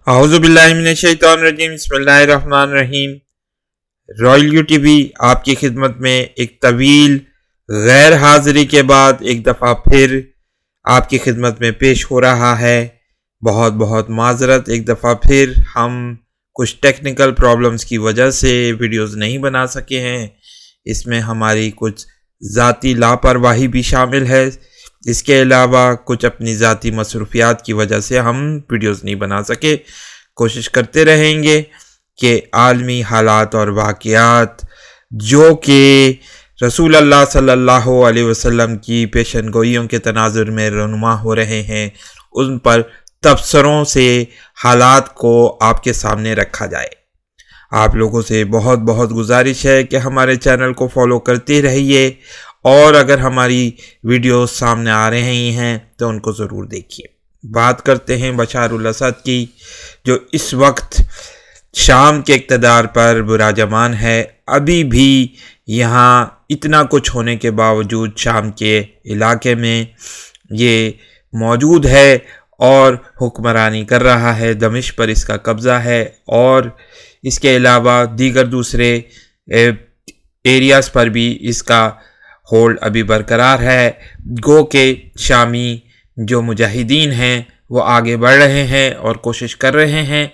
اعوذ باللہ من الشیطان الرجیم بسم اللہ الرحمن الرحیم۔ رائل یو ٹی وی آپ کی خدمت میں ایک طویل غیر حاضری کے بعد ایک دفعہ پھر آپ کی خدمت میں پیش ہو رہا ہے۔ بہت بہت معذرت، ایک دفعہ پھر ہم کچھ ٹیکنیکل پرابلمز کی وجہ سے ویڈیوز نہیں بنا سکے ہیں۔ اس میں ہماری کچھ ذاتی لاپرواہی بھی شامل ہے، اس کے علاوہ کچھ اپنی ذاتی مصروفیات کی وجہ سے ہم ویڈیوز نہیں بنا سکے۔ کوشش کرتے رہیں گے کہ عالمی حالات اور واقعات جو کہ رسول اللہ صلی اللہ علیہ وسلم کی پیشن گوئیوں کے تناظر میں رونما ہو رہے ہیں، ان پر تبصروں سے حالات کو آپ کے سامنے رکھا جائے۔ آپ لوگوں سے بہت بہت گزارش ہے کہ ہمارے چینل کو فالو کرتے رہیے، اور اگر ہماری ویڈیوز سامنے آ رہے ہیں تو ان کو ضرور دیکھیے۔ بات کرتے ہیں بشار الاسد کی، جو اس وقت شام کے اقتدار پر براجمان ہے۔ ابھی بھی یہاں اتنا کچھ ہونے کے باوجود شام کے علاقے میں یہ موجود ہے اور حکمرانی کر رہا ہے۔ دمشق پر اس کا قبضہ ہے، اور اس کے علاوہ دیگر دوسرے ایریاز پر بھی اس کا ہولڈ ابھی برقرار ہے۔ گو کہ شامی جو مجاہدین ہیں وہ آگے بڑھ رہے ہیں اور کوشش کر رہے ہیں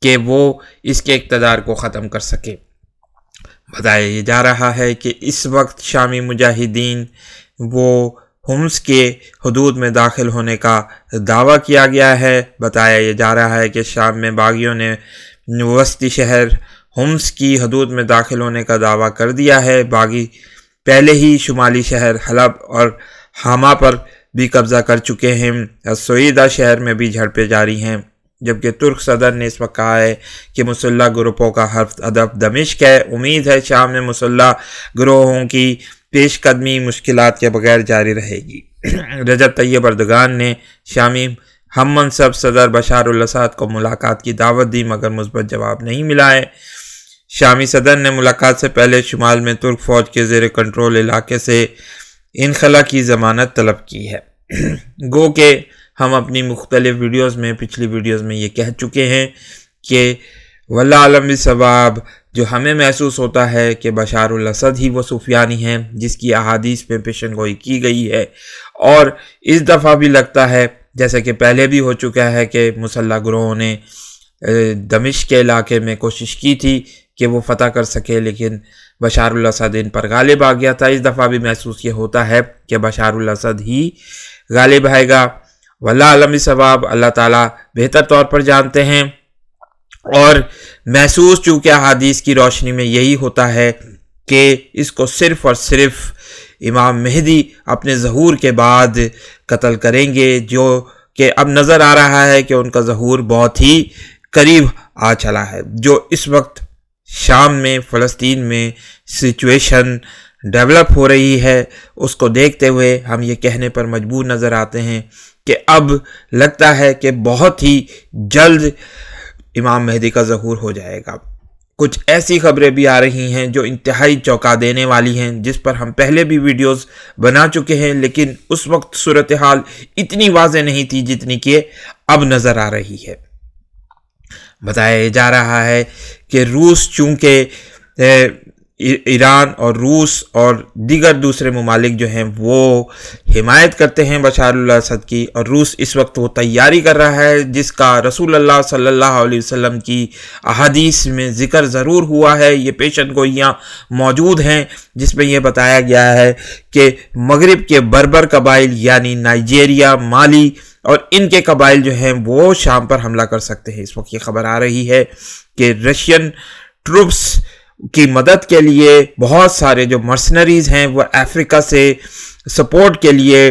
کہ وہ اس کے اقتدار کو ختم کر سکے۔ بتایا جا رہا ہے کہ اس وقت شامی مجاہدین وہ حمص کے حدود میں داخل ہونے کا دعویٰ کیا گیا ہے۔ بتایا جا رہا ہے کہ شام میں باغیوں نے وسطی شہر حمص کی حدود میں داخل ہونے کا دعویٰ کر دیا ہے۔ باغی پہلے ہی شمالی شہر حلب اور حما پر بھی قبضہ کر چکے ہیں۔ السویدہ شہر میں بھی جھڑپیں جاری ہیں، جبکہ ترک صدر نے اس وقت کہا ہے کہ مسلح گروپوں کا ہدف دمشق ہے۔ امید ہے شام میں مسلح گروہوں کی پیش قدمی مشکلات کے بغیر جاری رہے گی۔ رجب طیب اردگان نے شامی ہم منصب صدر بشار الاسد کو ملاقات کی دعوت دی، مگر مثبت جواب نہیں ملا ہے۔ شامی صدر نے ملاقات سے پہلے شمال میں ترک فوج کے زیر کنٹرول علاقے سے انخلا کی ضمانت طلب کی ہے۔ گو کہ ہم اپنی مختلف ویڈیوز میں پچھلی ویڈیوز میں یہ کہہ چکے ہیں کہ واللہ عالم بالصواب، جو ہمیں محسوس ہوتا ہے کہ بشار الاسد ہی وہ سفیانی ہیں جس کی احادیث میں پیشن گوئی کی گئی ہے، اور اس دفعہ بھی لگتا ہے جیسا کہ پہلے بھی ہو چکا ہے کہ مسلح گروہوں نے دمشق کے علاقے میں کوشش کی تھی کہ وہ فتح کر سکے، لیکن بشار الاسد ان پر غالب آ گیا تھا۔ اس دفعہ بھی محسوس یہ ہوتا ہے کہ بشار الاسد ہی غالب آئے گا۔ واللہ عالم بالصواب، اللہ تعالیٰ بہتر طور پر جانتے ہیں، اور محسوس چونکہ احادیث کی روشنی میں یہی ہوتا ہے کہ اس کو صرف اور صرف امام مہدی اپنے ظہور کے بعد قتل کریں گے، جو کہ اب نظر آ رہا ہے کہ ان کا ظہور بہت ہی قریب آ چلا ہے۔ جو اس وقت شام میں فلسطین میں سچویشن ڈیولپ ہو رہی ہے، اس کو دیکھتے ہوئے ہم یہ کہنے پر مجبور نظر آتے ہیں کہ اب لگتا ہے کہ بہت ہی جلد امام مہدی کا ظہور ہو جائے گا۔ کچھ ایسی خبریں بھی آ رہی ہیں جو انتہائی چونکا دینے والی ہیں، جس پر ہم پہلے بھی ویڈیوز بنا چکے ہیں، لیکن اس وقت صورتحال اتنی واضح نہیں تھی جتنی کہ اب نظر آ رہی ہے۔ بتایا جا رہا ہے کہ روس، چونکہ ایران اور روس اور دیگر دوسرے ممالک جو ہیں وہ حمایت کرتے ہیں بشار الاسد کی، اور روس اس وقت وہ تیاری کر رہا ہے جس کا رسول اللہ صلی اللہ علیہ وسلم کی احادیث میں ذکر ضرور ہوا ہے۔ یہ پیشن گوئیاں موجود ہیں جس میں یہ بتایا گیا ہے کہ مغرب کے بربر قبائل یعنی نائجیریا، مالی اور ان کے قبائل جو ہیں وہ شام پر حملہ کر سکتے ہیں۔ اس وقت یہ خبر آ رہی ہے کہ رشین ٹروپس کی مدد کے لیے بہت سارے جو مرسنریز ہیں وہ افریقہ سے سپورٹ کے لیے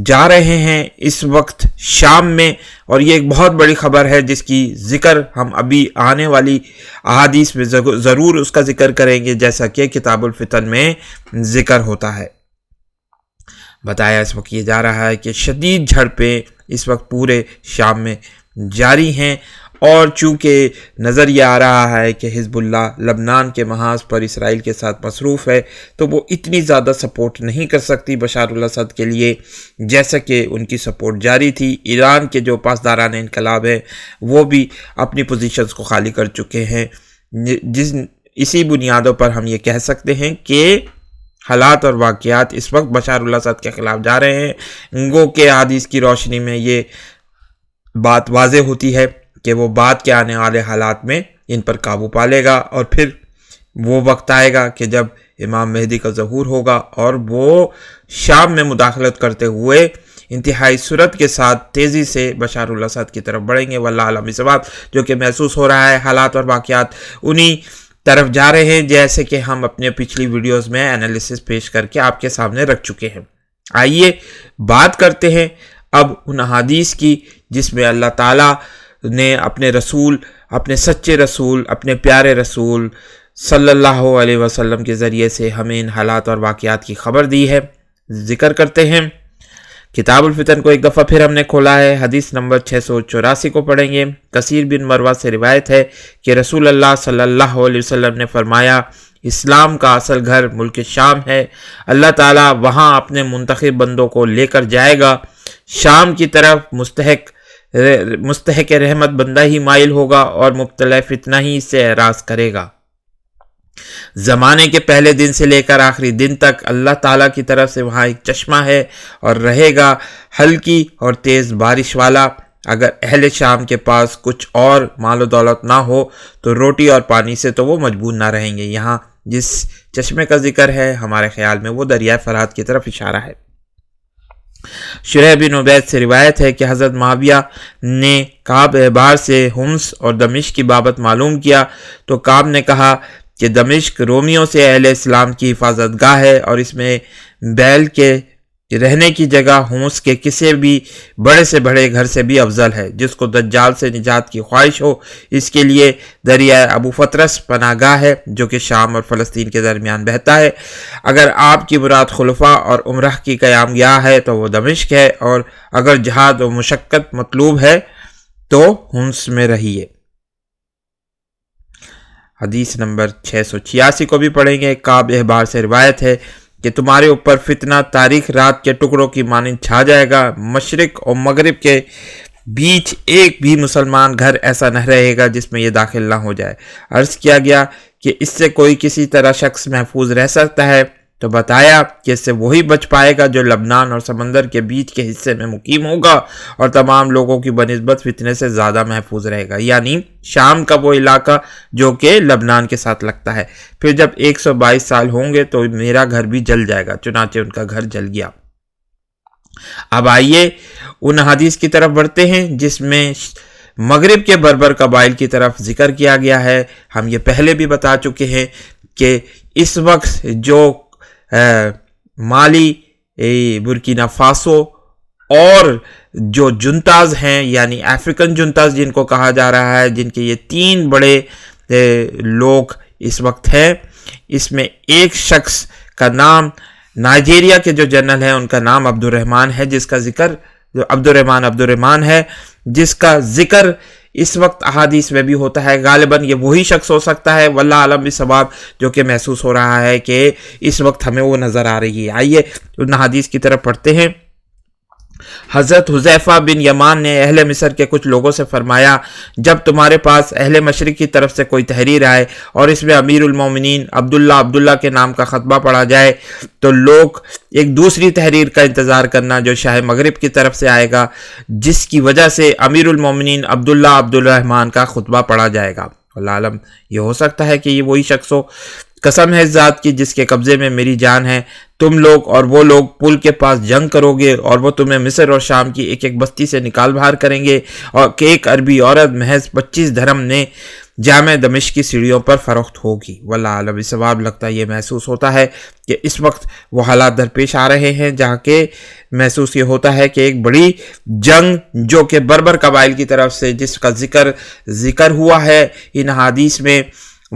جا رہے ہیں اس وقت شام میں، اور یہ ایک بہت بڑی خبر ہے جس کی ذکر ہم ابھی آنے والی احادیث میں ضرور اس کا ذکر کریں گے، جیسا کہ کتاب الفتن میں ذکر ہوتا ہے۔ بتایا اس وقت یہ جا رہا ہے کہ شدید جھڑپیں اس وقت پورے شام میں جاری ہیں، اور چونکہ نظر یہ آ رہا ہے کہ حزب اللہ لبنان کے محاذ پر اسرائیل کے ساتھ مصروف ہے تو وہ اتنی زیادہ سپورٹ نہیں کر سکتی بشار الاسد کے لیے جیسا کہ ان کی سپورٹ جاری تھی۔ ایران کے جو پاسداران انقلاب ہیں وہ بھی اپنی پوزیشنز کو خالی کر چکے ہیں، اسی بنیادوں پر ہم یہ کہہ سکتے ہیں کہ حالات اور واقعات اس وقت بشار الاسد کے خلاف جا رہے ہیں۔ گو کہ احادیث کی روشنی میں یہ بات واضح ہوتی ہے کہ وہ بعد کے آنے والے حالات میں ان پر قابو پا لے گا، اور پھر وہ وقت آئے گا کہ جب امام مہدی کا ظہور ہوگا اور وہ شام میں مداخلت کرتے ہوئے انتہائی سرعت کے ساتھ تیزی سے بشار الاسد کی طرف بڑھیں گے۔ واللہ عالم ثواب، جو کہ محسوس ہو رہا ہے حالات اور واقعات انہی طرف جا رہے ہیں جیسے کہ ہم اپنے پچھلی ویڈیوز میں انالیسس پیش کر کے آپ کے سامنے رکھ چکے ہیں۔ آئیے بات کرتے ہیں اب ان احادیث کی جس میں اللہ تعالیٰ نے اپنے رسول، اپنے سچے رسول، اپنے پیارے رسول صلی اللہ علیہ وسلم کے ذریعے سے ہمیں ان حالات اور واقعات کی خبر دی ہے۔ ذکر کرتے ہیں کتاب الفتن کو ایک دفعہ پھر ہم نے کھولا ہے، حدیث نمبر 684 کو پڑھیں گے۔ کثیر بن مروہ سے روایت ہے کہ رسول اللہ صلی اللہ علیہ وسلم نے فرمایا، اسلام کا اصل گھر ملک شام ہے، اللہ تعالیٰ وہاں اپنے منتخب بندوں کو لے کر جائے گا، شام کی طرف مستحق رحمت بندہ ہی مائل ہوگا اور مبتلا فتنہ ہی اس سے اعراض کرے گا۔ زمانے کے پہلے دن سے لے کر آخری دن تک اللہ تعالیٰ کی طرف سے وہاں ایک چشمہ ہے اور رہے گا ہلکی اور تیز بارش والا۔ اگر اہل شام کے پاس کچھ اور مال و دولت نہ ہو تو روٹی اور پانی سے تو وہ مجبور نہ رہیں گے۔ یہاں جس چشمے کا ذکر ہے ہمارے خیال میں وہ دریائے فرات کی طرف اشارہ ہے۔ شریح بن عبید سے روایت ہے کہ حضرت معاویہ نے کعب احبار سے حمص اور دمشق کی بابت معلوم کیا تو کعب نے کہا کہ دمشق رومیوں سے اہل اسلام کی حفاظت گاہ ہے اور اس میں بیل کے رہنے کی جگہ حمص کے کسی بھی بڑے سے بڑے گھر سے بھی افضل ہے۔ جس کو دجال سے نجات کی خواہش ہو اس کے لیے دریائے ابو فطرس پناہ گاہ ہے جو کہ شام اور فلسطین کے درمیان بہتا ہے۔ اگر آپ کی مراد خلفاء اور عمرہ کی قیام گاہ ہے تو وہ دمشق ہے، اور اگر جہاد و مشقت مطلوب ہے تو حمص میں رہیے۔ حدیث نمبر 686 کو بھی پڑھیں گے۔ کعب احبار سے روایت ہے کہ تمہارے اوپر فتنہ تاریخ رات کے ٹکڑوں کی مانند چھا جائے گا، مشرق اور مغرب کے بیچ ایک بھی مسلمان گھر ایسا نہ رہے گا جس میں یہ داخل نہ ہو جائے۔ عرض کیا گیا کہ اس سے کوئی کسی طرح شخص محفوظ رہ سکتا ہے تو بتایا کہ اس سے وہی بچ پائے گا جو لبنان اور سمندر کے بیچ کے حصے میں مقیم ہوگا اور تمام لوگوں کی بنسبت فتنے سے زیادہ محفوظ رہے گا، یعنی شام کا وہ علاقہ جو کہ لبنان کے ساتھ لگتا ہے۔ پھر جب 122 سال ہوں گے تو میرا گھر بھی جل جائے گا، چنانچہ ان کا گھر جل گیا۔ اب آئیے ان حدیث کی طرف بڑھتے ہیں جس میں مغرب کے بربر قبائل کی طرف ذکر کیا گیا ہے۔ ہم یہ پہلے بھی بتا چکے ہیں کہ اس وقت جو مالی، برکینا فاسو اور جو جنتاز ہیں یعنی افریقن جنتاز جن کو کہا جا رہا ہے، جن کے یہ 3 بڑے لوگ اس وقت ہیں، اس میں ایک شخص کا نام نائجیریا کے جو جنرل ہیں ان کا نام عبد الرحمن ہے، جس کا ذکر عبد الرحمن ہے جس کا ذکر اس وقت احادیث میں بھی ہوتا ہے۔ غالباً یہ وہی شخص ہو سکتا ہے، واللہ عالم بالصواب، جو کہ محسوس ہو رہا ہے کہ اس وقت ہمیں وہ نظر آ رہی ہے۔ آئیے ان حدیث کی طرف پڑھتے ہیں۔ حضرت حذیفہ بن یمان نے اہل مصر کے کچھ لوگوں سے فرمایا، جب تمہارے پاس اہل مشرق کی طرف سے کوئی تحریر آئے اور اس میں امیر المومنین عبداللہ کے نام کا خطبہ پڑھا جائے تو لوگ ایک دوسری تحریر کا انتظار کرنا جو شاہ مغرب کی طرف سے آئے گا، جس کی وجہ سے امیر المومنین عبدالرحمن کا خطبہ پڑھا جائے گا۔ اللہ عالم، یہ ہو سکتا ہے کہ یہ وہی شخص ہو۔ قسم ہے ذات کی جس کے قبضے میں میری جان ہے، تم لوگ اور وہ لوگ پل کے پاس جنگ کرو گے اور وہ تمہیں مصر اور شام کی ایک ایک بستی سے نکال باہر کریں گے، اور کہ ایک عربی عورت محض 25 درہم نے جامع دمشق کی سیڑھیوں پر فروخت ہوگی۔ واللہ عالم ثواب، لگتا ہے یہ محسوس ہوتا ہے کہ اس وقت وہ حالات درپیش آ رہے ہیں جہاں کہ محسوس یہ ہوتا ہے کہ ایک بڑی جنگ جو کہ بربر قبائل کی طرف سے جس کا ذکر ہوا ہے ان حدیث میں،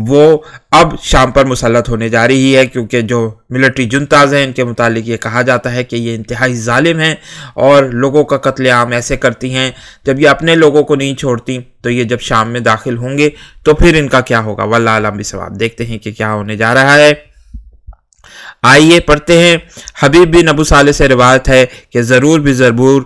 وہ اب شام پر مسلط ہونے جا رہی ہے، کیونکہ جو ملٹری جنتاز ہیں ان کے متعلق یہ کہا جاتا ہے کہ یہ انتہائی ظالم ہیں اور لوگوں کا قتل عام ایسے کرتی ہیں۔ جب یہ اپنے لوگوں کو نہیں چھوڑتی تو یہ جب شام میں داخل ہوں گے تو پھر ان کا کیا ہوگا، واللہ اعلم بالصواب۔ دیکھتے ہیں کہ کیا ہونے جا رہا ہے۔ آئیے پڑھتے ہیں۔ حبیب بن ابو صالح سے روایت ہے کہ ضرور بھی ضرور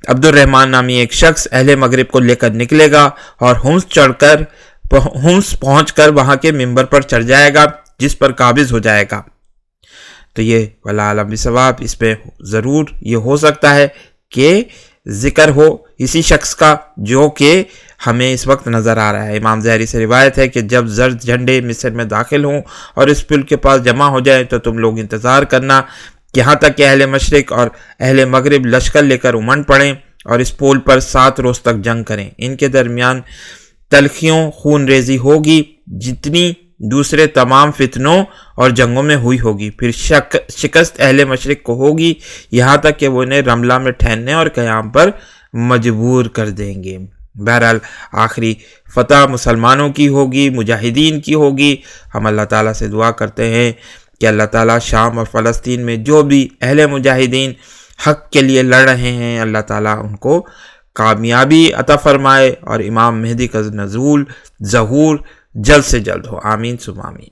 عبد الرحمن نامی ایک شخص اہل مغرب کو لے کر نکلے گا اور ہومس پہنچ کر وہاں کے ممبر پر چڑھ جائے گا جس پر قابض ہو جائے گا۔ تو یہ واللہ اعلم بالصواب، اس پہ ضرور یہ ہو سکتا ہے کہ ذکر ہو اسی شخص کا جو کہ ہمیں اس وقت نظر آ رہا ہے۔ امام ظاہری سے روایت ہے کہ جب زرد جھنڈے مصر میں داخل ہوں اور اس پل کے پاس جمع ہو جائیں تو تم لوگ انتظار کرنا یہاں تک کہ اہل مشرق اور اہل مغرب لشکر لے کر امنڈ پڑیں اور اس پول پر 7 روز تک جنگ کریں۔ ان کے درمیان تلخیوں خون ریزی ہوگی جتنی دوسرے تمام فتنوں اور جنگوں میں ہوئی ہوگی۔ پھر شکست اہل مشرق کو ہوگی یہاں تک کہ وہ انہیں رملہ میں ٹھہرنے اور قیام پر مجبور کر دیں گے۔ بہرحال آخری فتح مسلمانوں کی ہوگی، مجاہدین کی ہوگی۔ ہم اللہ تعالیٰ سے دعا کرتے ہیں کہ اللہ تعالیٰ شام اور فلسطین میں جو بھی اہل مجاہدین حق کے لیے لڑ رہے ہیں اللہ تعالیٰ ان کو کامیابی عطا فرمائے اور امام مہدی کا ظہور جلد سے جلد ہو۔ آمین ثم آمین۔